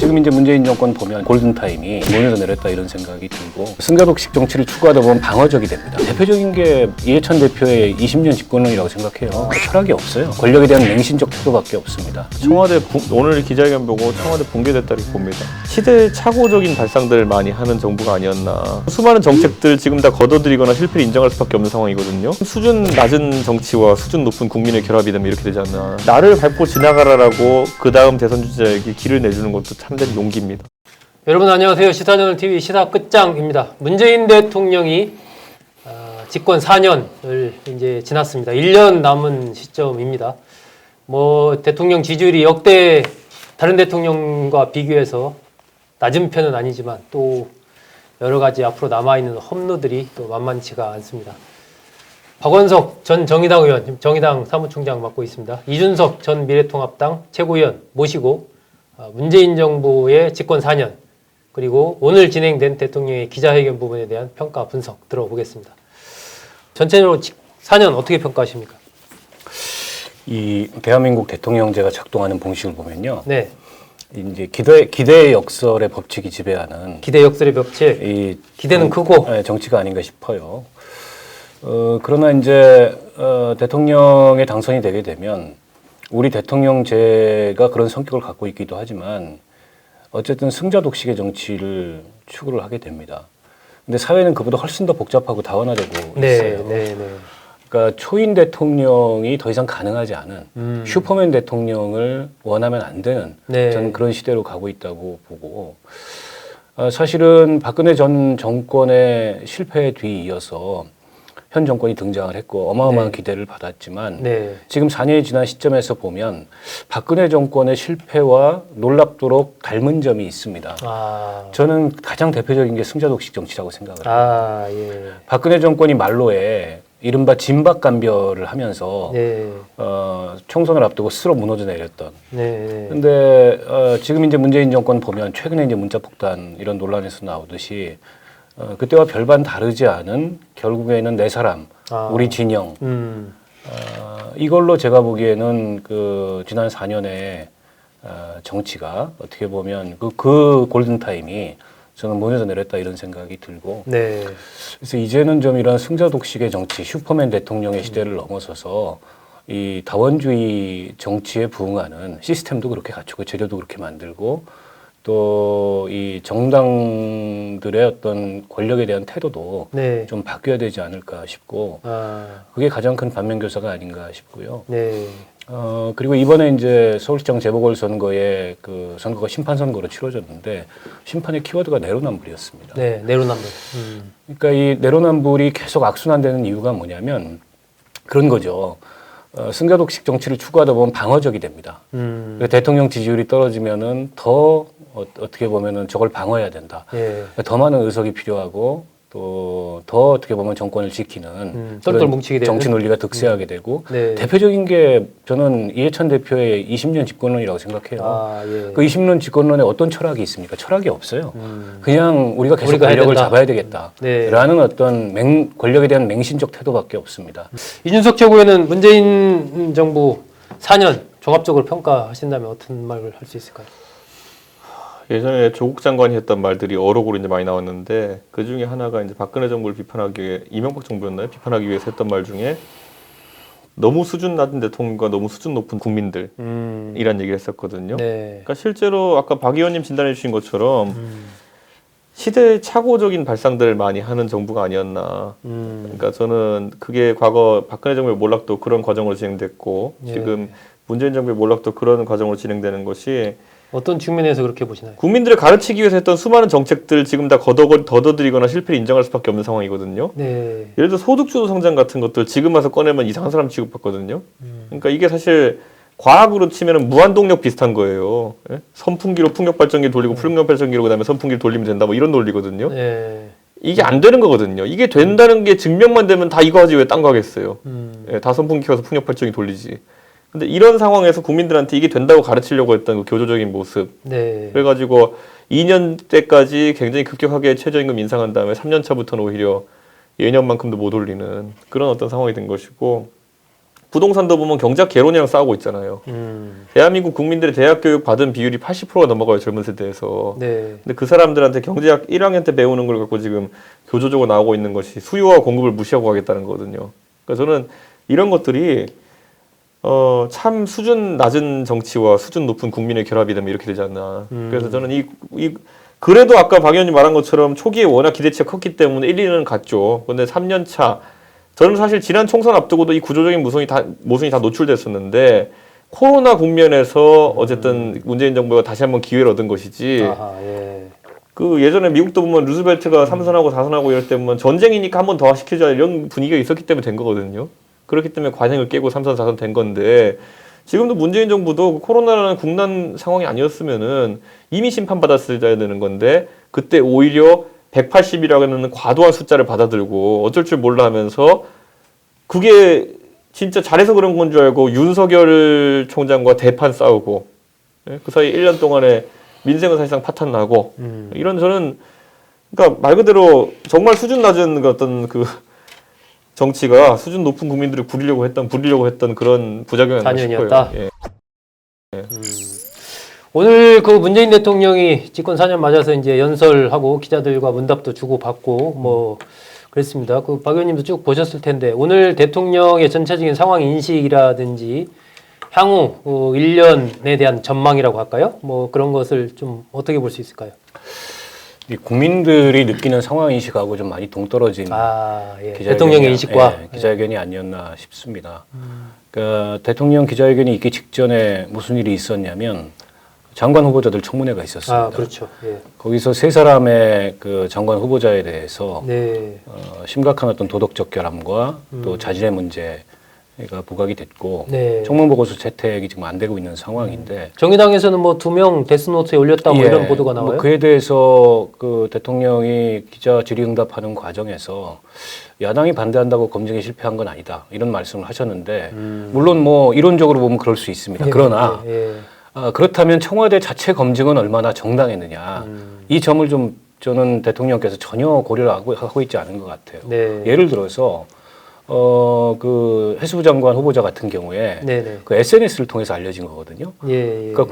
지금 이제 문재인 정권 보면 골든타임이 모여서 내렸다 이런 생각이 들고 승자독식 정치를 추구하다 보면 방어적이 됩니다. 대표적인 게 이해찬 대표의 20년 집권론이라고 생각해요. 철학이 없어요. 권력에 대한 맹신적 태도밖에 없습니다. 청와대 오늘 기자회견 보고 청와대 붕괴됐다 이렇게 봅니다. 시대착오적인 발상들을 많이 하는 정부가 아니었나. 수많은 정책들 지금 다 걷어들이거나 실패를 인정할 수밖에 없는 상황이거든요. 수준 낮은 정치와 수준 높은 국민의 결합이 되면 이렇게 되지 않나. 나를 밟고 지나가라라고 그 다음 대선 주자에게 길을 내주는 것도 참된 용기입니다. 여러분 안녕하세요. 시사저널TV 시사 끝장입니다. 문재인 대통령이 집권 4년을 이제 지났습니다. 1년 남은 시점입니다. 대통령 지지율이 역대 다른 대통령과 비교해서 낮은 편은 아니지만 또 여러 가지 앞으로 남아있는 험로들이 또 만만치가 않습니다. 박원석 전 정의당 의원, 지금 정의당 사무총장 맡고 있습니다. 이준석 전 미래통합당 최고위원 모시고 문재인 정부의 집권 4년 그리고 오늘 진행된 대통령의 기자회견 부분에 대한 평가 분석 들어보겠습니다. 전체적으로 4년 어떻게 평가하십니까? 이 대한민국 대통령제가 작동하는 봉식을 보면요. 네. 이제 기대 역설의 법칙이 지배하는 기대 역설의 법칙. 기대는 크고 정치가 아닌가 싶어요. 그러나 이제 대통령에 당선이 되게 되면 우리 대통령제가 그런 성격을 갖고 있기도 하지만 어쨌든 승자 독식의 정치를 추구를 하게 됩니다. 근데 사회는 그보다 훨씬 더 복잡하고 다원화되고 있어요. 네. 그러니까 초인 대통령이 더 이상 가능하지 않은 슈퍼맨 대통령을 원하면 안 되는 저는 그런 시대로 가고 있다고 보고 사실은 박근혜 전 정권의 실패에 뒤이어서 현 정권이 등장을 했고 어마어마한 기대를 받았지만 지금 4년이 지난 시점에서 보면 박근혜 정권의 실패와 놀랍도록 닮은 점이 있습니다. 저는 가장 대표적인 게 승자독식 정치라고 생각을 해요. 박근혜 정권이 말로에 이른바 진박감별을 하면서 총선을 앞두고 스스로 무너져 내렸던. 근데 지금 이제 문재인 정권 보면 최근에 이제 문자폭탄 이런 논란에서 나오듯이 그때와 별반 다르지 않은 결국에는 내 사람, 우리 진영. 이걸로 제가 보기에는 그 지난 4년의 정치가 어떻게 보면 그 골든타임이 저는 무너져 내렸다 이런 생각이 들고 그래서 이제는 좀 이런 승자독식의 정치, 슈퍼맨 대통령의 시대를 넘어서서 이 다원주의 정치에 부응하는 시스템도 그렇게 갖추고 제도도 그렇게 만들고 또 이 정당들의 어떤 권력에 대한 태도도 좀 바뀌어야 되지 않을까 싶고 그게 가장 큰 반면교사가 아닌가 싶고요. 그리고 이번에 이제 서울시장 재보궐선거에 그 선거가 심판 선거로 치러졌는데 심판의 키워드가 내로남불이었습니다. 내로남불. 그러니까 이 내로남불이 계속 악순환되는 이유가 뭐냐면 그런 거죠. 승자독식 정치를 추구하다 보면 방어적이 됩니다. 대통령 지지율이 떨어지면은 더 어떻게 보면은 저걸 방어해야 된다. 더 많은 의석이 필요하고 또 더 어떻게 보면 정권을 지키는 똘똘 뭉치게 되는 정치 논리가 득세하게 되고 대표적인 게 저는 이해찬 대표의 20년 집권론이라고 생각해요. 그 20년 집권론에 어떤 철학이 있습니까? 철학이 없어요. 그냥 우리가 계속 권력을 잡아야 되겠다라는 어떤 권력에 대한 맹신적 태도밖에 없습니다. 이준석 최고위원은 문재인 정부 4년 종합적으로 평가하신다면 어떤 말을 할 수 있을까요? 예전에 조국 장관이 했던 말들이 어록으로 이제 많이 나왔는데 그 중에 하나가 이제 박근혜 정부를 비판하기 위해 이명박 정부였나요? 비판하기 위해서 했던 말 중에 너무 수준 낮은 대통령과 너무 수준 높은 국민들 이란 얘기를 했었거든요. 그러니까 실제로 아까 박 의원님 진단해 주신 것처럼 시대착오적인 발상들을 많이 하는 정부가 아니었나. 그러니까 저는 그게 과거 박근혜 정부의 몰락도 그런 과정으로 진행됐고 지금 문재인 정부의 몰락도 그런 과정으로 진행되는 것이 어떤 측면에서 그렇게 보시나요? 국민들을 가르치기 위해서 했던 수많은 정책들 지금 다 걷어들이거나 실패를 인정할 수밖에 없는 상황이거든요. 예를 들어 소득주도 성장 같은 것들 지금 와서 꺼내면 이상한 사람 취급받거든요. 그러니까 이게 사실 과학으로 치면 무한동력 비슷한 거예요. 선풍기로 풍력발전기 돌리고 풍력발전기로 그다음에 선풍기를 돌리면 된다 뭐 이런 논리거든요. 이게 안 되는 거거든요. 이게 된다는 게 증명만 되면 다 이거 하지 왜 딴 거 하겠어요. 다 선풍기 켜서 풍력발전기 돌리지. 근데 이런 상황에서 국민들한테 이게 된다고 가르치려고 했던 그 교조적인 모습. 그래가지고 2년 때까지 굉장히 급격하게 최저임금 인상한 다음에 3년 차부터는 오히려 예년만큼도 못 올리는 그런 어떤 상황이 된 것이고 부동산도 보면 경작 개론이랑 싸우고 있잖아요. 대한민국 국민들이 대학 교육 받은 비율이 80%가 넘어가요, 젊은 세대에서. 네. 근데 그 사람들한테 경제학 1학년 때 배우는 걸 갖고 지금 교조적으로 나오고 있는 것이 수요와 공급을 무시하고 가겠다는 거거든요. 그러니까 저는 이런 것들이 참 수준 낮은 정치와 수준 높은 국민의 결합이 되면 이렇게 되지 않나. 그래서 저는 그래도 아까 박 의원님 말한 것처럼 초기에 워낙 기대치가 컸기 때문에 1, 2년은 갔죠. 근데 3년 차, 저는 사실 지난 총선 앞두고도 이 구조적인 모순이 다 노출됐었는데 코로나 국면에서 어쨌든 문재인 정부가 다시 한번 기회를 얻은 것이지. 아하, 예. 그 예전에 미국도 보면 루즈벨트가 3선하고 4선하고 이럴 때 보면 전쟁이니까 한 번 더 시키자 이런 분위기가 있었기 때문에 된 거거든요. 그렇기 때문에 관행을 깨고 3선, 4선 된 건데 지금도 문재인 정부도 코로나라는 국난 상황이 아니었으면은 이미 심판받았어야 되는 건데 그때 오히려 180이라는 과도한 숫자를 받아들고 어쩔 줄 몰라 하면서 그게 진짜 잘해서 그런 건 줄 알고 윤석열 총장과 대판 싸우고 그 사이 1년 동안에 민생은 사실상 파탄 나고 이런 저는 그러니까 말 그대로 정말 수준 낮은 어떤 그 정치가 수준 높은 국민들을 부리려고 했던 그런 부작용이 아닌가 단연이었다. 싶어요. 예. 오늘 그 문재인 대통령이 집권 4년 맞아서 이제 연설하고 기자들과 문답도 주고받고 뭐 그랬습니다. 그 박 의원님도 쭉 보셨을 텐데 오늘 대통령의 전체적인 상황 인식이라든지 향후 1년에 대한 전망이라고 할까요? 뭐 그런 것을 좀 어떻게 볼 수 있을까요? 이 국민들이 느끼는 상황 인식하고 좀 많이 동떨어진 예. 대통령의 인식과 기자회견이 아니었나 싶습니다. 그러니까 대통령 기자회견이 있기 직전에 무슨 일이 있었냐면 장관 후보자들 청문회가 있었습니다. 그렇죠. 예. 거기서 세 사람의 그 장관 후보자에 대해서 네. 심각한 어떤 도덕적 결함과 또 자질의 문제가 부각이 됐고 네. 청문 보고서 채택이 지금 안 되고 있는 상황인데 정의당에서는 뭐 2명 데스노트에 올렸다 뭐 이런 보도가 나와요. 뭐 그에 대해서 그 대통령이 기자 질의응답하는 과정에서 야당이 반대한다고 검증에 실패한 건 아니다 이런 말씀을 하셨는데 물론 뭐 이론적으로 보면 그럴 수 있습니다. 그러나 그렇다면 청와대 자체 검증은 얼마나 정당했느냐 이 점을 좀 저는 대통령께서 전혀 고려를 하고 있지 않은 것 같아요. 네. 예를 들어서 그 해수부 장관 후보자 같은 경우에 네네. 그 SNS를 통해서 알려진 거거든요. 예. 그러니까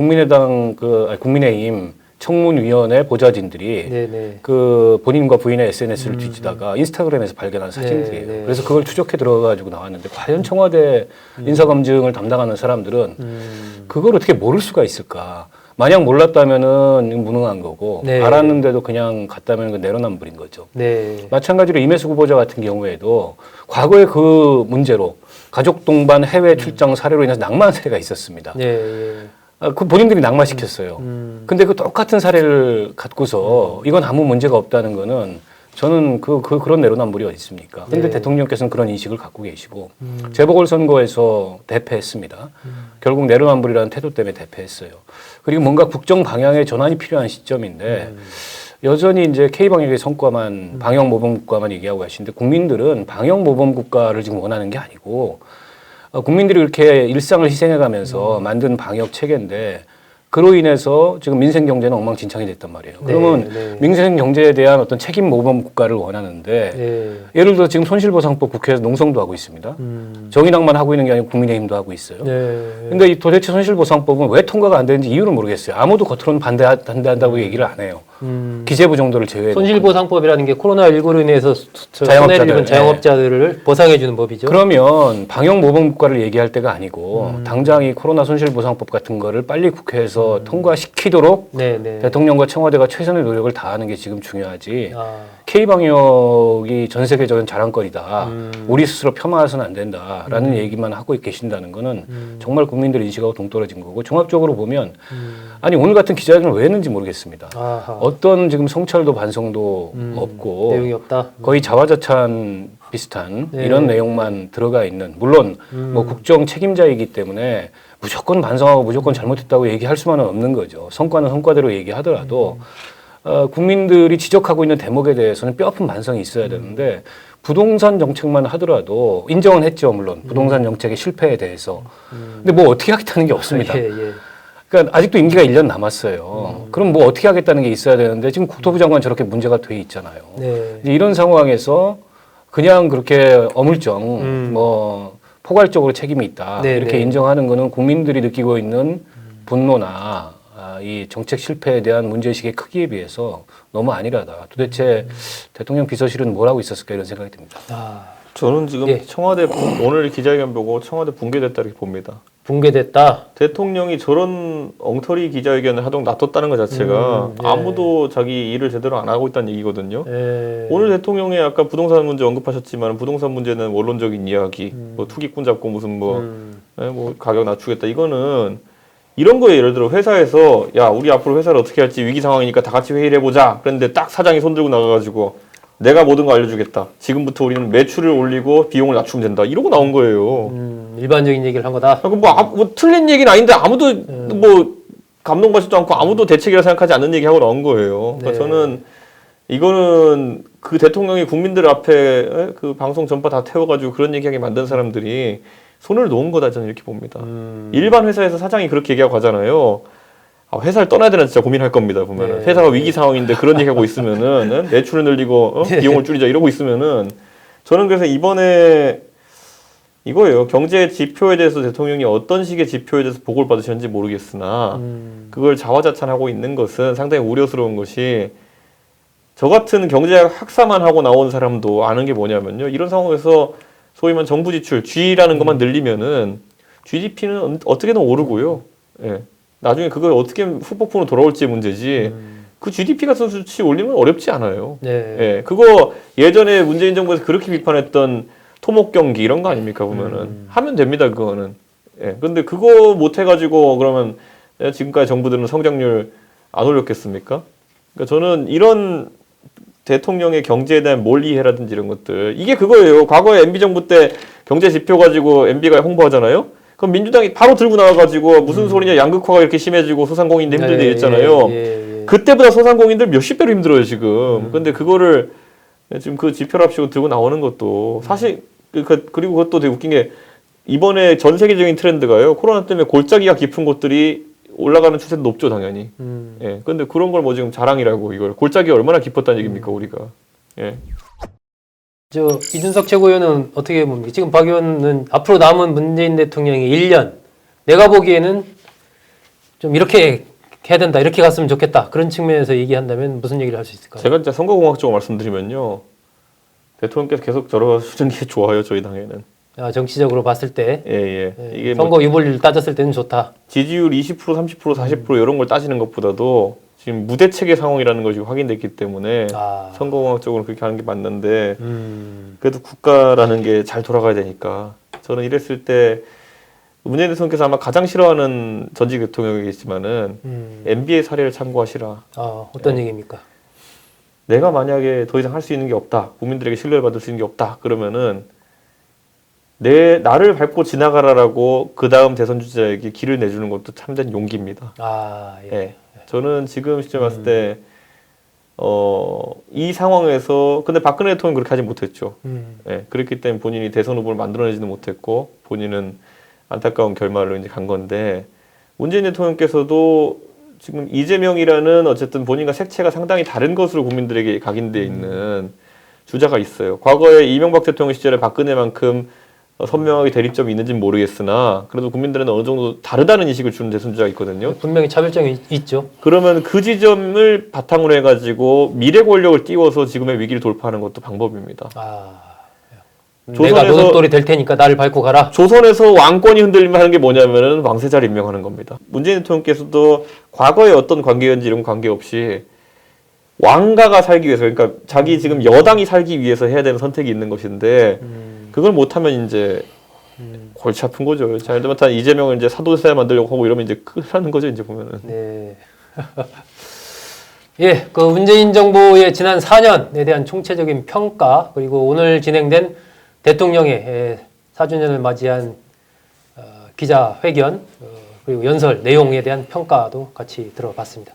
국민의힘 청문위원회 보좌진들이 네네. 그 본인과 부인의 SNS를 뒤지다가 인스타그램에서 발견한 사진들이에요. 네. 그래서 그걸 추적해 들어가지고 나왔는데 과연 청와대 인사검증을 담당하는 사람들은 그걸 어떻게 모를 수가 있을까? 만약 몰랐다면은 무능한 거고 네. 알았는데도 그냥 갔다면 그 내로남불인 거죠. 네. 마찬가지로 임혜수 후보자 같은 경우에도 과거에 그 문제로 가족 동반 해외 출장 사례로 인해서 낙마한 사례가 있었습니다. 네. 그 본인들이 낙마시켰어요. 근데 그 똑같은 사례를 갖고서 이건 아무 문제가 없다는 거는 저는 그런 내로남불이 어디 있습니까? 근데 네. 대통령께서는 그런 인식을 갖고 계시고 재보궐선거에서 대패했습니다. 결국 내로남불이라는 태도 때문에 대패했어요. 그리고 뭔가 국정 방향의 전환이 필요한 시점인데 여전히 이제 K방역의 성과만 방역 모범 국가만 얘기하고 계시는데 국민들은 방역 모범 국가를 지금 원하는 게 아니고 국민들이 이렇게 일상을 희생해가면서 만든 방역 체계인데 그로 인해서 지금 민생 경제는 엉망진창이 됐단 말이에요. 그러면 민생 경제에 대한 어떤 책임 모범 국가를 원하는데 예를 들어 지금 손실보상법 국회에서 농성도 하고 있습니다. 정의당만 하고 있는 게 아니고 국민의힘도 하고 있어요. 근데 이 도대체 손실보상법은 왜 통과가 안 되는지 이유를 모르겠어요. 아무도 겉으로는 반대한다고 얘기를 안 해요. 기재부 정도를 제외해. 손실보상법이라는 게 코로나19로 인해서 손해를 입은 자영업자들을 보상해주는 법이죠. 그러면 방역 모범 국가를 얘기할 때가 아니고 당장 이 코로나 손실보상법 같은 거를 빨리 국회에서 통과시키도록 대통령과 청와대가 최선의 노력을 다하는 게 지금 중요하지. K방역이 전 세계적인 자랑거리다. 우리 스스로 폄하해서는 안 된다라는 얘기만 하고 계신다는 거는 정말 국민들 인식하고 동떨어진 거고 종합적으로 보면 아니 오늘 같은 기자회견을 왜 했는지 모르겠습니다. 어떤 지금 성찰도 반성도 없고 내용이 없다. 거의 자화자찬 비슷한 이런 내용만 들어가 있는 물론 뭐 국정 책임자이기 때문에 무조건 반성하고 무조건 잘못했다고 얘기할 수만은 없는 거죠. 성과는 성과대로 얘기하더라도 국민들이 지적하고 있는 대목에 대해서는 뼈아픈 반성이 있어야 되는데 부동산 정책만 하더라도 인정은 했죠. 물론 부동산 정책의 실패에 대해서. 근데 뭐 어떻게 하겠다는 게 없습니다. 그러니까 아직도 임기가 1년 남았어요. 그럼 뭐 어떻게 하겠다는 게 있어야 되는데 지금 국토부 장관 저렇게 문제가 돼 있잖아요. 이제 이런 상황에서 그냥 그렇게 어물쩡 뭐 포괄적으로 책임이 있다. 네, 이렇게 네. 인정하는 것은 국민들이 느끼고 있는 분노나 이 정책 실패에 대한 문제의식의 크기에 비해서 너무 안일하다. 도대체 대통령 비서실은 뭘 하고 있었을까 이런 생각이 듭니다. 저는 지금 예. 청와대 오늘 기자회견 보고 청와대 붕괴됐다 이렇게 봅니다. 붕괴됐다. 대통령이 저런 엉터리 기자회견을 하도록 놔뒀다는 것 자체가 예. 아무도 자기 일을 제대로 안 하고 있다는 얘기거든요. 예. 오늘 대통령이 아까 부동산 문제 언급하셨지만 부동산 문제는 원론적인 이야기, 뭐 투기꾼 잡고 무슨 뭐 가격 낮추겠다 이거는 이런 거에 예를 들어 회사에서 야 우리 앞으로 회사를 어떻게 할지 위기 상황이니까 다 같이 회의를 해보자. 그런데 딱 사장이 손 들고 나가가지고 내가 모든 거 알려주겠다. 지금부터 우리는 매출을 올리고 비용을 낮추면 된다. 이러고 나온 거예요. 일반적인 얘기를 한 거다. 뭐 틀린 얘기는 아닌데 아무도 뭐 감동받지도 않고 아무도 대책이라 생각하지 않는 얘기하고 나온 거예요. 그러니까 네. 저는 이거는 그 대통령이 국민들 앞에 그 방송 전파 다 태워가지고 그런 얘기하게 만든 사람들이 손을 놓은 거다 저는 이렇게 봅니다. 일반 회사에서 사장이 그렇게 얘기하고 가잖아요. 회사를 떠나야 되나 진짜 고민할 겁니다. 보면은 네. 회사가 위기 상황인데 그런 얘기하고 있으면은 매출을 늘리고 비용을 줄이자 이러고 있으면은 저는 그래서 이번에 이거예요. 경제 지표에 대해서 대통령이 어떤 식의 지표에 대해서 보고를 받으셨는지 모르겠으나 그걸 자화자찬하고 있는 것은 상당히 우려스러운 것이 저 같은 경제학 학사만 하고 나온 사람도 아는 게 뭐냐면요. 이런 상황에서 소위 말하는 정부 지출 G라는 것만 늘리면은 GDP는 어떻게든 오르고요. 예. 나중에 그걸 어떻게 후폭풍으로 돌아올지 문제지 그 GDP 같은 수치 올리면 어렵지 않아요. 네. 예. 그거 예전에 문재인 정부에서 그렇게 비판했던 토목 경기 이런 거 아닙니까 보면은 하면 됩니다 그거는. 예. 근데 그거 못 해가지고 그러면 지금까지 정부들은 성장률 안 올렸겠습니까? 그러니까 저는 이런 대통령의 경제에 대한 몰이해라든지 이런 것들 이게 그거예요. 과거에 MB 정부 때 경제 지표 가지고 MB가 홍보하잖아요. 그럼 민주당이 바로 들고 나와가지고 무슨 소리냐 양극화가 이렇게 심해지고 소상공인들 힘들다 이랬잖아요. 그때보다 소상공인들 몇십 배로 힘들어요 지금. 근데 그거를 지금 그 지표랍시고 들고 나오는 것도 사실 그리고 그것도 되게 웃긴 게 이번에 전 세계적인 트렌드가요. 코로나 때문에 골짜기가 깊은 곳들이 올라가는 추세도 높죠 당연히. 예. 근데 그런 걸 뭐 지금 자랑이라고 이걸 골짜기가 얼마나 깊었다는 얘기입니까 우리가. 예. 이준석 최고위원은 어떻게 봅니까? 지금 박 의원은 앞으로 남은 문재인 대통령이 1년, 내가 보기에는 좀 이렇게 해야 된다, 이렇게 갔으면 좋겠다. 그런 측면에서 얘기한다면 무슨 얘기를 할 수 있을까요? 제가 진짜 선거공학적으로 말씀드리면요. 대통령께서 계속 저러시는 게 좋아요, 저희 당에는. 정치적으로 봤을 때. 예. 이게 선거 유불리를 따졌을 때는 좋다. 지지율 20%, 30%, 40% 이런 걸 따지는 것보다도 지금 무대책의 상황이라는 것이 확인됐기 때문에 선거공학적으로 그렇게 하는 게 맞는데 그래도 국가라는 게 잘 돌아가야 되니까 저는 이랬을 때 문재인 대통령께서 아마 가장 싫어하는 전직 대통령이겠지만은 MB의 사례를 참고하시라. 어떤 얘기입니까? 내가 만약에 더 이상 할 수 있는 게 없다. 국민들에게 신뢰를 받을 수 있는 게 없다. 그러면은 나를 밟고 지나가라라고 그 다음 대선 주자에게 길을 내주는 것도 참된 용기입니다. 예. 저는 지금 시점에 봤을 때, 이 상황에서, 근데 박근혜 대통령은 그렇게 하지 못했죠. 예. 그렇기 때문에 본인이 대선 후보를 만들어내지는 못했고, 본인은 안타까운 결말로 이제 간 건데, 문재인 대통령께서도 지금 이재명이라는 어쨌든 본인과 색채가 상당히 다른 것으로 국민들에게 각인되어 있는 주자가 있어요. 과거에 이명박 대통령 시절에 박근혜만큼 선명하게 대립점이 있는지는 모르겠으나 그래도 국민들은 어느 정도 다르다는 인식을 주는 대선 주자가 있거든요. 분명히 차별점이 있죠. 그러면 그 지점을 바탕으로 해가지고 미래 권력을 띄워서 지금의 위기를 돌파하는 것도 방법입니다. 내가 노릇돌이 될 테니까 나를 밟고 가라. 조선에서 왕권이 흔들리면 하는 게 뭐냐면은 왕세자를 임명하는 겁니다. 문재인 대통령께서도 과거에 어떤 관계였는지 이런 관계 없이 왕가가 살기 위해서, 그러니까 자기 지금 여당이 살기 위해서 해야 되는 선택이 있는 것인데 그걸 못하면 이제 골치 아픈 거죠. 자, 예를 들면 이재명을 이제 사도세자 만들려고 하고 이러면 이제 큰일 나는 거죠, 이제 보면은. 네. 예, 그 문재인 정부의 지난 4년에 대한 총체적인 평가, 그리고 오늘 진행된 대통령의 4주년을 맞이한 기자회견, 그리고 연설 내용에 대한 평가도 같이 들어봤습니다.